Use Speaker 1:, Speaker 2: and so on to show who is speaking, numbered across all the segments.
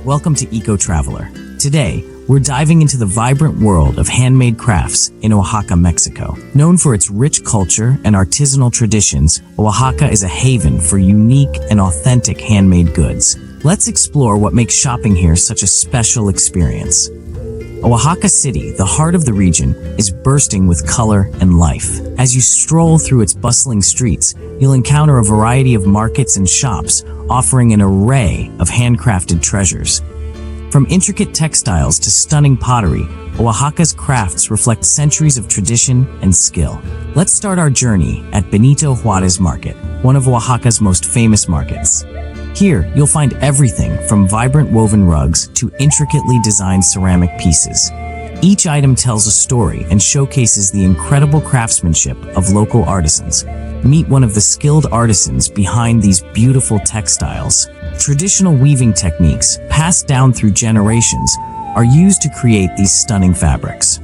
Speaker 1: Welcome to Eco Traveler. Today, we're diving into the vibrant world of handmade crafts in Oaxaca, Mexico. Known for its rich culture and artisanal traditions, Oaxaca is a haven for unique and authentic handmade goods. Let's explore what makes shopping here such a special experience. Oaxaca City, the heart of the region, is bursting with color and life. As you stroll through its bustling streets, you'll encounter a variety of markets and shops offering an array of handcrafted treasures. From intricate textiles to stunning pottery, Oaxaca's crafts reflect centuries of tradition and skill. Let's start our journey at Benito Juarez Market, one of Oaxaca's most famous markets. Here, you'll find everything from vibrant woven rugs to intricately designed ceramic pieces. Each item tells a story and showcases the incredible craftsmanship of local artisans. Meet one of the skilled artisans behind these beautiful textiles. Traditional weaving techniques, passed down through generations, are used to create these stunning fabrics.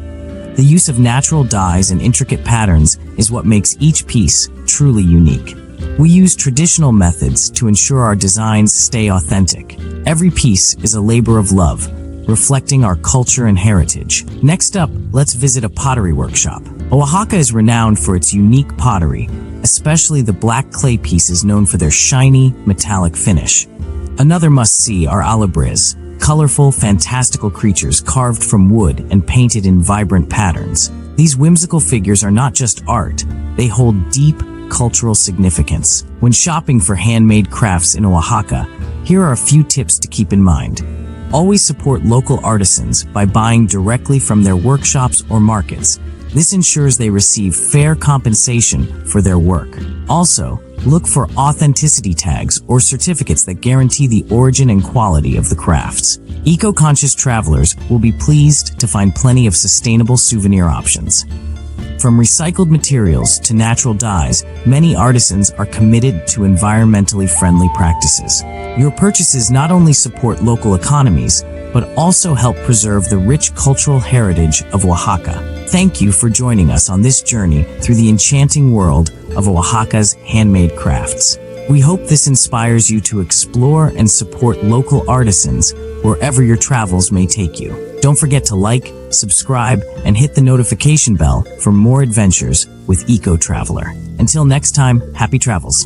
Speaker 1: The use of natural dyes and intricate patterns is what makes each piece truly unique. We use traditional methods to ensure our designs stay authentic. Every piece is a labor of love, reflecting our culture and heritage. Next up, let's visit a pottery workshop. Oaxaca is renowned for its unique pottery, especially the black clay pieces known for their shiny, metallic finish. Another must-see are alabres, colorful, fantastical creatures carved from wood and painted in vibrant patterns. These whimsical figures are not just art, they hold deep cultural significance. When shopping for handmade crafts in Oaxaca, here are a few tips to keep in mind. Always support local artisans by buying directly from their workshops or markets. This ensures they receive fair compensation for their work. Also, look for authenticity tags or certificates that guarantee the origin and quality of the crafts. Eco-conscious travelers will be pleased to find plenty of sustainable souvenir options. From recycled materials to natural dyes, many artisans are committed to environmentally friendly practices. Your purchases not only support local economies, but also help preserve the rich cultural heritage of Oaxaca. Thank you for joining us on this journey through the enchanting world of Oaxaca's handmade crafts. We hope this inspires you to explore and support local artisans wherever your travels may take you. Don't forget to like, subscribe, and hit the notification bell for more adventures with Eco Traveler. Until next time, happy travels.